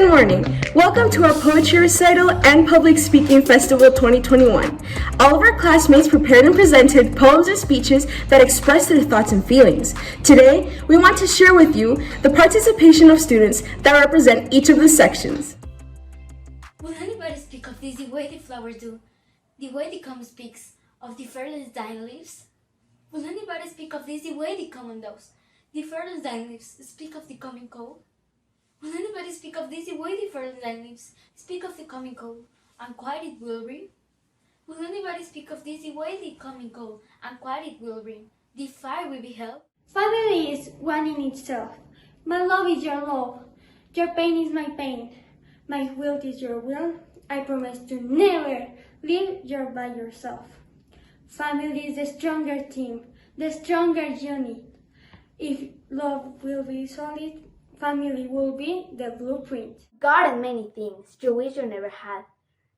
Good morning. Welcome to our Poetry Recital and Public Speaking Festival 2021. All of our classmates prepared and presented poems or speeches that express their thoughts and feelings. Today, we want to share with you the participation of students that represent each of the sections. Will anybody speak of this the way the flowers do, the way the common speaks of the fearless dying leaves? Will anybody speak of this the way the common does, the fearless dying leaves speak of the coming cold? Will anybody speak of this the way the fearless dying leaves speak of the coming cold, and quiet it will bring? Will anybody speak of this the way the coming cold, and quiet it will bring? The fire we beheld? Family is one in itself. My love is your love. Your pain is my pain. My will is your will. I promise to never leave you by yourself. Family is the stronger team, the stronger unit. If love will be solid, family will be the blueprint. God and many things you wish you never had.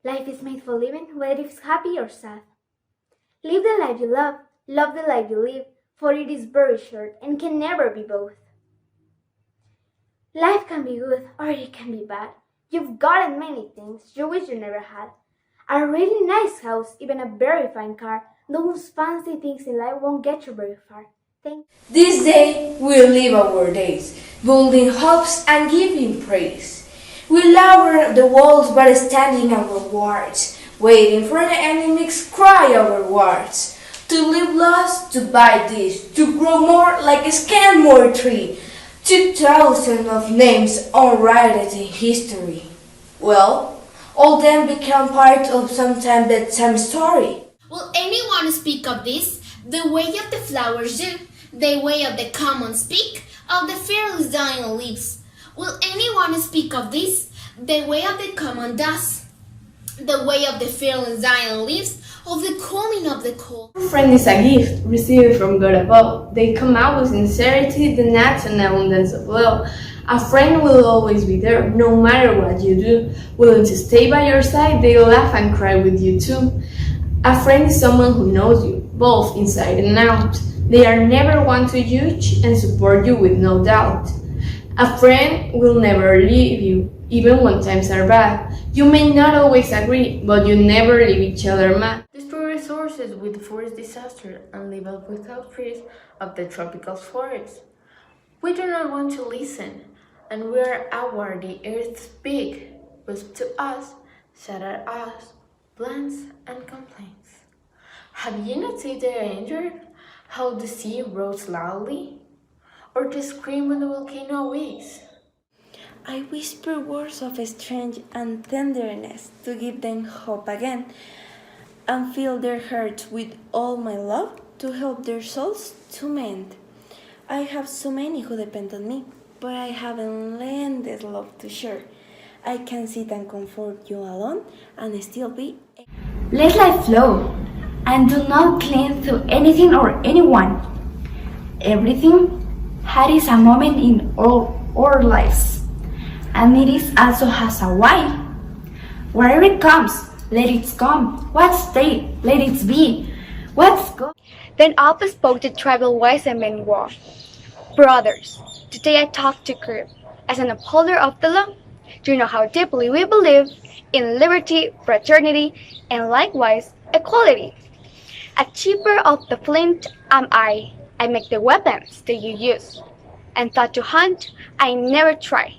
Life is made for living, whether it's happy or sad. Live the life you love the life you live, for it is very short and can never be both. Life can be good or it can be bad. You've gotten many things you wish you never had. A really nice house, even a very fine car. Those fancy things in life won't get you very far. This day we live our days, building hopes and giving praise. We lower the walls but standing our wards, waiting for the enemies cry our words. To live lost, to buy this, to grow more like a Scanmore tree. 2,000 of names unwritten in history. Well, all them become part of sometime bedtime story. Will anyone speak of this, the way of the flowers do, the way of the common speak, of the fearless dying leaves? Will anyone speak of this, the way of the common does, the way of the fearless dying leaves, of the calling of the cold? A friend is a gift received from God above. They come out with sincerity, the nuts and abundance of love. A friend will always be there, no matter what you do, willing to stay by your side. They laugh and cry with you too. A friend is someone who knows you, both inside and out. They are never one to judge and support you with no doubt. A friend will never leave you, even when times are bad. You may not always agree, but you never leave each other mad. Destroy resources with forest disaster and live up without trees of the tropical forests. We do not want to listen, and we are our the earth speak, but to us, shout at us, plans and complaints. Have you not seen the danger? How the sea roars loudly, or the scream when the volcano wakes? I whisper words of strength and tenderness to give them hope again, and fill their hearts with all my love to help their souls to mend. I have so many who depend on me, but I have endless love to share. I can sit and comfort you alone and still be. Let life flow, and do not cling to anything or anyone. Everything has a moment in all our lives, and it is also has a why. Wherever it comes, let it come. What's stay, let it be. What's go. Then Alpha spoke to tribal wise men war. Brothers, today I talk to you as an upholder of the law. Do you know how deeply we believe in liberty, fraternity, and likewise equality? A keeper of the flint am I. I make the weapons that you use. And thought to hunt, I never try.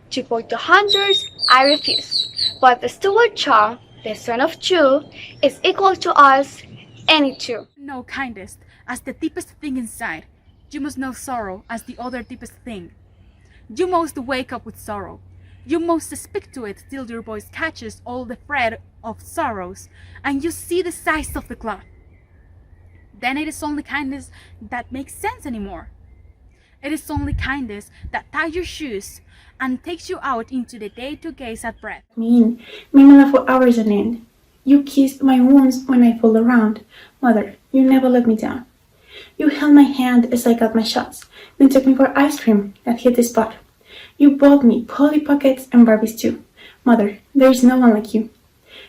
To point to hunters, I refuse. But the steward child, the son of Chu, is equal to us, any two. Know kindness as the deepest thing inside. You must know sorrow as the other deepest thing. You must wake up with sorrow. You must speak to it till your voice catches all the thread of sorrows, and you see the size of the cloth. Then it is only kindness that makes sense anymore. It is only kindness that ties your shoes and takes you out into the day to gaze at breath. My love for hours on end. You kissed my wounds when I fall around. Mother, you never let me down. You held my hand as I got my shots, then took me for ice cream that hit the spot. You bought me Polly Pockets and Barbies too. Mother, there is no one like you.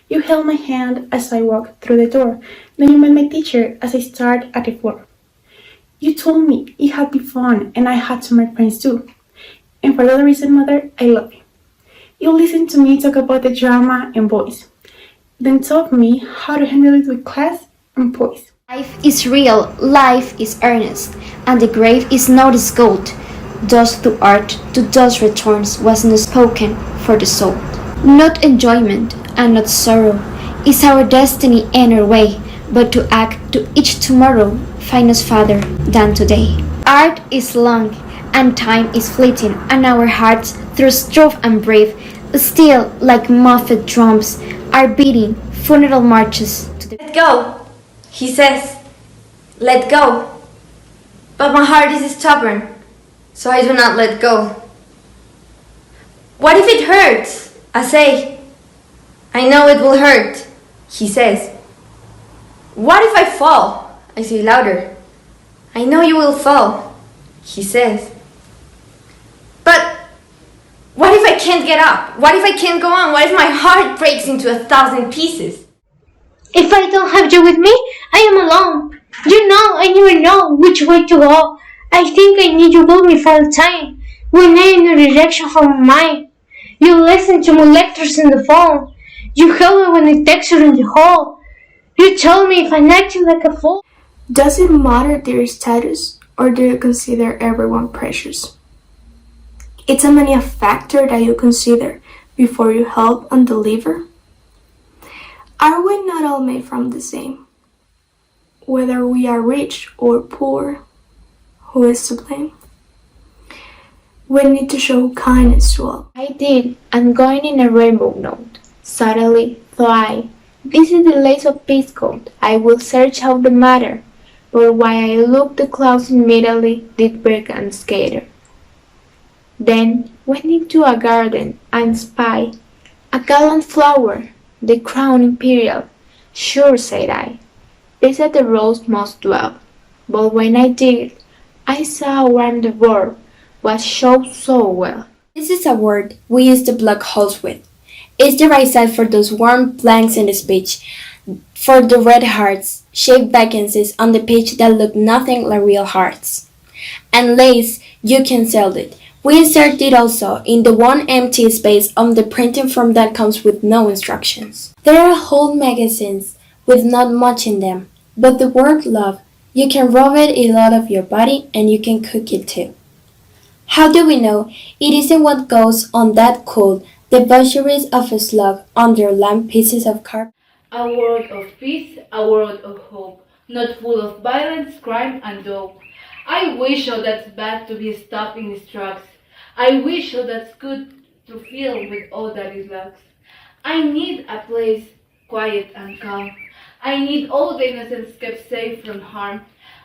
You held my hand as I walked through the door. Then you met my teacher as I stared at the floor. You told me it had been fun and I had to make friends too. And for that reason, Mother, I love you. You listened to me talk about the drama and boys, then taught me how to handle it with class and poise. Life is real, life is earnest, and the grave is not as gold. Dust to art, to dust returns, was not spoken for the soul. Not enjoyment and not sorrow is our destiny and our way, but to act to each tomorrow find us farther than today. Art is long and time is fleeting, and our hearts, through strife and brave, still like muffled drums, are beating funeral marches to the. Let go, he says. Let go. But my heart is stubborn, so I do not let go. What if it hurts? I say. I know it will hurt, he says. What if I fall? I say louder. I know you will fall, he says. But what if I can't get up? What if I can't go on? What if my heart breaks into 1,000 pieces? If I don't have you with me, I am alone. You know, I never know which way to go. I think I need you with me for a time. When I am in a direction from mine. You listen to my lectures on the phone. You help me when I text you in the hall. You tell me if I'm acting like a fool. Does it matter their status, or do you consider everyone precious? It's a many a factor that you consider before you help and deliver. Are we not all made from the same? Whether we are rich or poor, who is to blame? We need to show kindness to all. I did, and going in a rainbow note. Suddenly, thought I, this is the lace of peace code. I will search out the matter. But while I looked, the clouds immediately did break and scatter. Then went into a garden and spied a gallant flower, the crown imperial. Sure, said I, beside the rose must dwell. But when I did, I saw around the world what showed so well. This is a word we use to block holes with. It's the right side for those warm blanks in the speech, for the red hearts, shaped vacancies on the page that look nothing like real hearts. And lace, you can sell it. We insert it also in the one empty space on the printing form that comes with no instructions. There are whole magazines with not much in them, but the word love, you can rub it in all of your body and you can cook it too. How do we know it isn't what goes on that cold debaucheries of a slug under lamp pieces of carpet? A world of peace, a world of hope, not full of violence, crime, and dope. I wish all that's bad to be stopped in its tracks. I wish all that's good to fill with all that it lacks. I need a place quiet and calm. I need all the innocents kept safe from harm.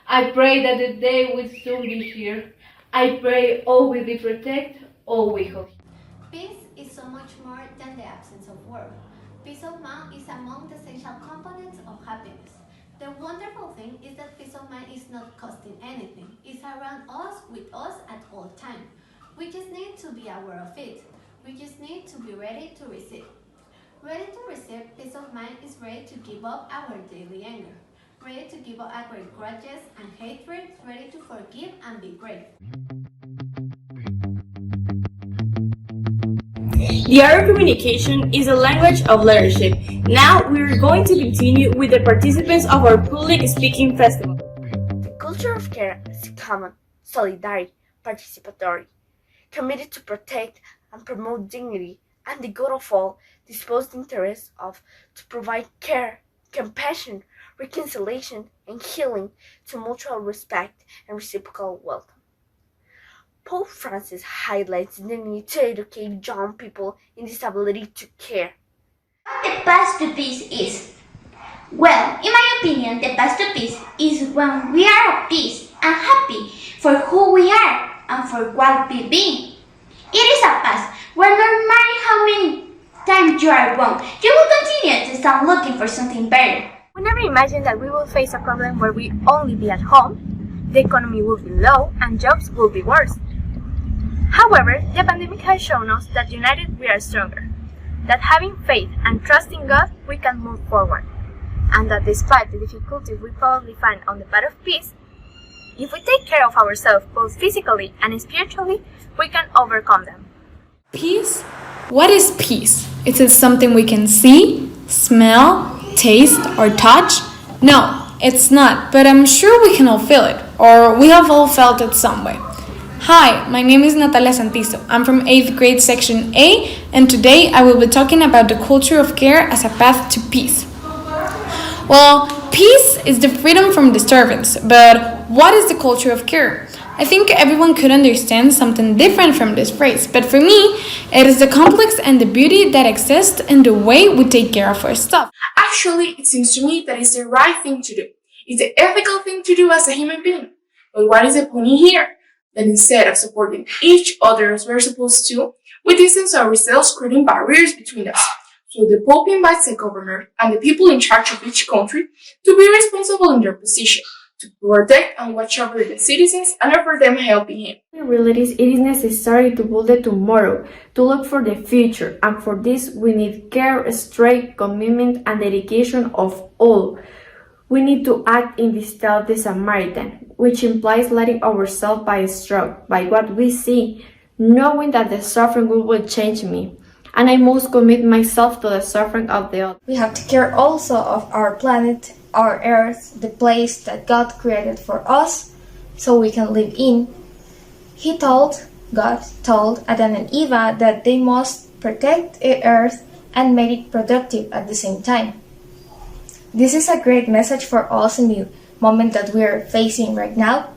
I pray that the day will soon be here. I pray all will be protected, all we hope. Peace is so much more than the absence of war. Peace of mind is among the essential components of happiness. The wonderful thing is that peace of mind is not costing anything. It's around us, with us at all time. We just need to be aware of it. We just need to be ready to receive. Ready to receive peace of mind is ready to give up our daily anger. Ready to give up our grudges and hatred, ready to forgive and be great. The art of communication is a language of leadership. Now we are going to continue with the participants of our public speaking festival. The culture of care is common, solidary, participatory, committed to protect and promote dignity and the good of all, disposed interests of to provide care, compassion, reconciliation, and healing to mutual respect and reciprocal welcome. Pope Francis highlights the need to educate young people in this ability to care. What the path to peace is? Well, in my opinion, the path to peace is when we are at peace and happy for who we are and for what we be. It is a path where no matter how many times you are wrong, you will continue to start looking for something better. We never imagined that we will face a problem where we only be at home, the economy will be low, and jobs will be worse. However, the pandemic has shown us that united we are stronger, that having faith and trust in God we can move forward, and that despite the difficulties we probably find on the path of peace, if we take care of ourselves both physically and spiritually, we can overcome them. Peace What is peace? Is it something we can see, smell, taste, or touch? No, it's not, but I'm sure we can all feel it, or we have all felt it some way. Hi, my name is Natalia Santizo. I'm from 8th grade section A, and today I will be talking about the culture of care as a path to peace. Well, peace is the freedom from disturbance, but what is the culture of care? I think everyone could understand something different from this phrase, but for me, it is the complex and the beauty that exists in the way we take care of our stuff. Actually, it seems to me that it's the right thing to do. It's the ethical thing to do as a human being. But what is the point here? That instead of supporting each other as we're supposed to, we distance ourselves, creating barriers between us. So the Pope invites the governor and the people in charge of each country to be responsible in their position, to protect and watch over the citizens and offer them helping hand. In reality, it is necessary to build the tomorrow, to look for the future, and for this we need care, strength, commitment, and dedication of all. We need to act in the style of the Samaritan, which implies letting ourselves be struck by what we see, knowing that the suffering will change me, and I must commit myself to the suffering of the other. We have to care also of our planet, our earth, the place that God created for us so we can live in. God told Adam and Eve that they must protect the earth and make it productive at the same time. This is a great message for us in the moment that we're facing right now,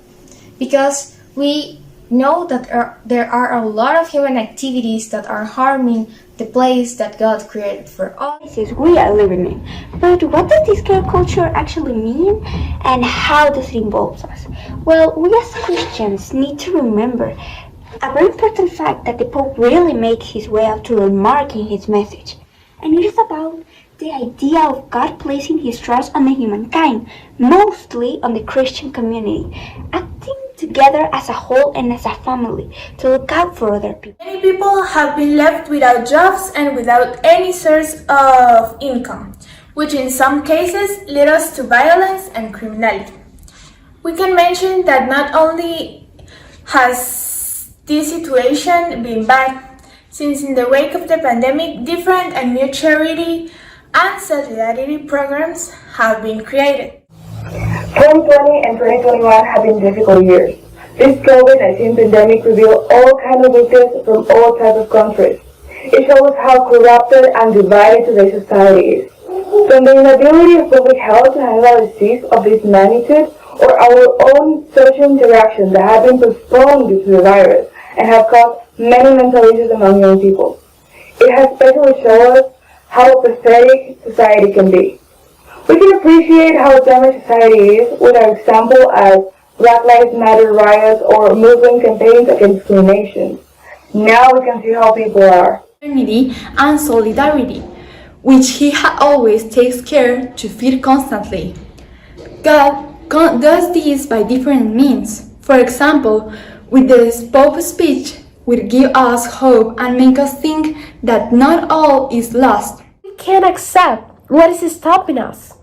because we know that there are a lot of human activities that are harming the place that God created for us. We are living in. But what does this care culture actually mean, and how does it involve us? Well, we as Christians need to remember a very important fact that the Pope really made his way out to remark in his message, and it is about the idea of God placing his trust on the humankind, mostly on the Christian community, acting together as a whole and as a family to look out for other people. Many people have been left without jobs and without any source of income, which in some cases lead us to violence and criminality. We can mention that not only has this situation been bad, since in the wake of the pandemic, different and new charity and solidarity programs have been created. 2020 and 2021 have been difficult years. This COVID-19 pandemic revealed all kinds of weaknesses from all types of countries. It shows how corrupted and divided today's society is. From the inability of public health to handle a disease of this magnitude, or our own social interactions that have been postponed due to the virus and have caused many mental issues among young people. It has especially shown us how pathetic society can be. We can appreciate how damaged society is with an example as Black Lives Matter riots or Muslim campaigns against discrimination. Now we can see how people are. Unity and solidarity, which he always takes care to feed constantly. God does this by different means. For example, with the Pope's speech, will give us hope and make us think that not all is lost. We can't accept. What is stopping us?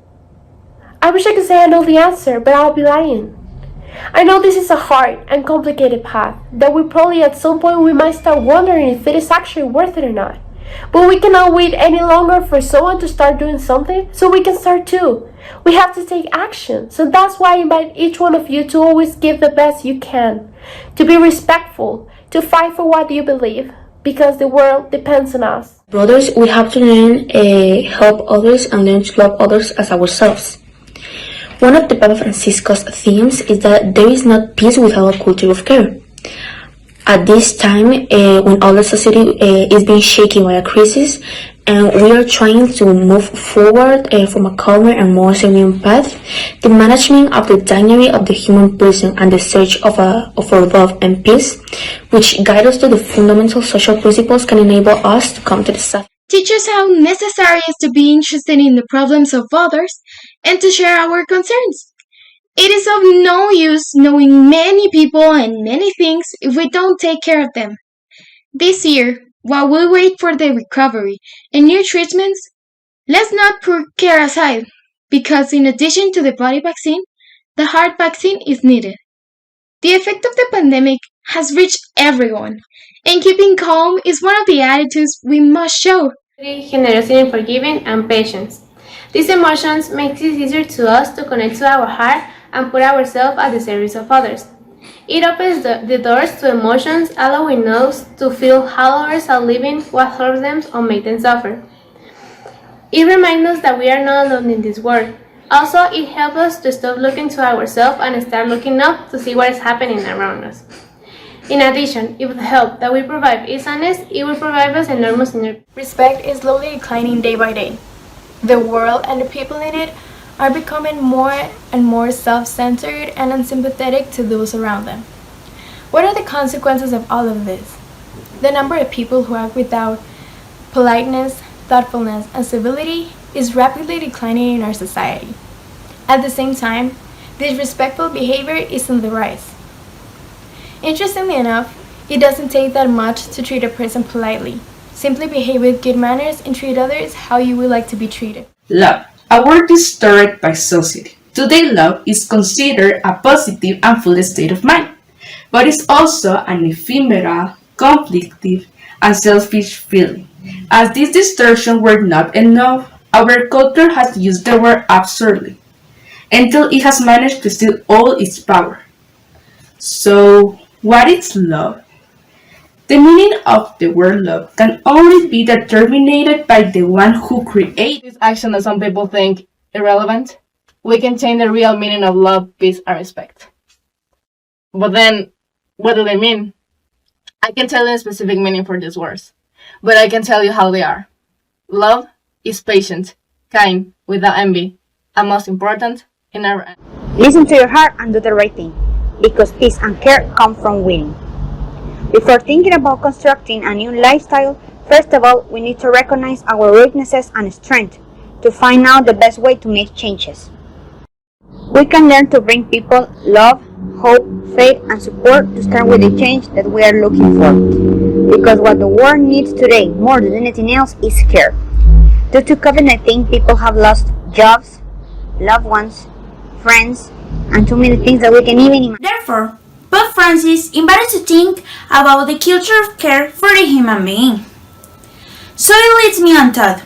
I wish I could say I know the answer, but I'll be lying. I know this is a hard and complicated path, that we probably at some point we might start wondering if it is actually worth it or not. But we cannot wait any longer for someone to start doing something, so we can start too. We have to take action. So that's why I invite each one of you to always give the best you can, to be respectful, to fight for what you believe, because the world depends on us. Brothers, we have to learn help others and learn to love others as ourselves. One of the Papa Francisco's themes is that there is not peace without a culture of care. At this time, when all the society is being shaken by a crisis, and we are trying to move forward from a calmer and more serene path, the management of the dynamic of the human person and the search for love and peace, which guide us to the fundamental social principles, can enable us to come to the suffering. Teach us how necessary it is to be interested in the problems of others and to share our concerns. It is of no use knowing many people and many things if we don't take care of them. This year, while we wait for the recovery and new treatments, let's not put care aside, because in addition to the body vaccine, the heart vaccine is needed. The effect of the pandemic has reached everyone, And keeping calm is one of the attitudes we must show. Generosity, forgiving, and patience. These emotions make it easier to us to connect to our heart and put ourselves at the service of others. It opens the doors to emotions, allowing us to feel how others are living, what hurts them or makes them suffer. It reminds us that we are not alone in this world. Also, it helps us to stop looking to ourselves and start looking up to see what is happening around us. In addition, if the help that we provide is honest, it will provide us enormous inner peace. Respect is slowly declining day by day. The world and the people in it are becoming more and more self-centered and unsympathetic to those around them. What are the consequences of all of this? The number of people who act without politeness, thoughtfulness, and civility is rapidly declining in our society. At the same time, disrespectful behavior is on the rise. Interestingly enough, it doesn't take that much to treat a person politely. Simply behave with good manners and treat others how you would like to be treated. Love, a word distorted by society. Today, love is considered a positive and full state of mind, but it's also an ephemeral, conflictive, and selfish feeling. As this distortion were not enough, our culture has used the word absurdly, until it has managed to steal all its power. So, what is love? The meaning of the word love can only be determined by the one who created This action that some people think irrelevant, we can change the real meaning of love, peace, and respect. But then, what do they mean? I can tell you a specific meaning for these words, but I can tell you how they are. Love is patient, kind, without envy, and most important, it never ends. Listen to your heart and do the right thing, because peace and care come from winning. Before thinking about constructing a new lifestyle, first of all, we need to recognize our weaknesses and strengths to find out the best way to make changes. We can learn to bring people love, hope, faith, and support to start with the change that we are looking for. Because what the world needs today, more than anything else, is care. Due to COVID-19, people have lost jobs, loved ones, friends, and too many things that we can even imagine. Therefore, Pope Francis invited us to think about the culture of care for the human being. So it leads me on thought,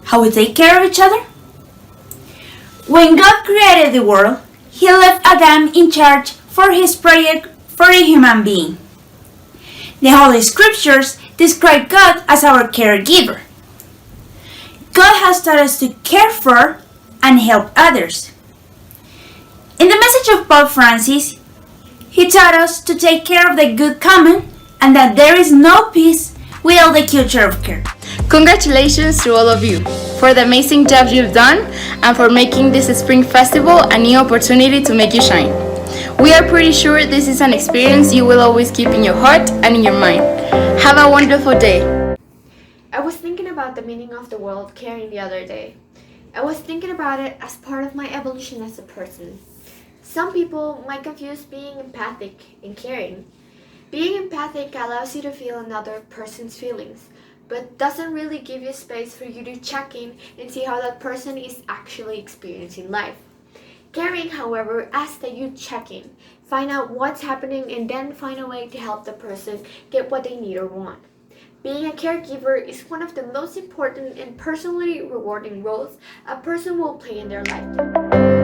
how we take care of each other? When God created the world, He left Adam in charge for His project for the human being. The Holy Scriptures describe God as our caregiver. God has taught us to care for and help others. In the message of Pope Francis, he taught us to take care of the good common and that there is no peace without the culture of care. Congratulations to all of you for the amazing job you've done and for making this Spring Festival a new opportunity to make you shine. We are pretty sure this is an experience you will always keep in your heart and in your mind. Have a wonderful day. I was thinking about the meaning of the word caring the other day. I was thinking about it as part of my evolution as a person. Some people might confuse being empathic and caring. Being empathic allows you to feel another person's feelings, but doesn't really give you space for you to check in and see how that person is actually experiencing life. Caring, however, asks that you check in, find out what's happening, and then find a way to help the person get what they need or want. Being a caregiver is one of the most important and personally rewarding roles a person will play in their life.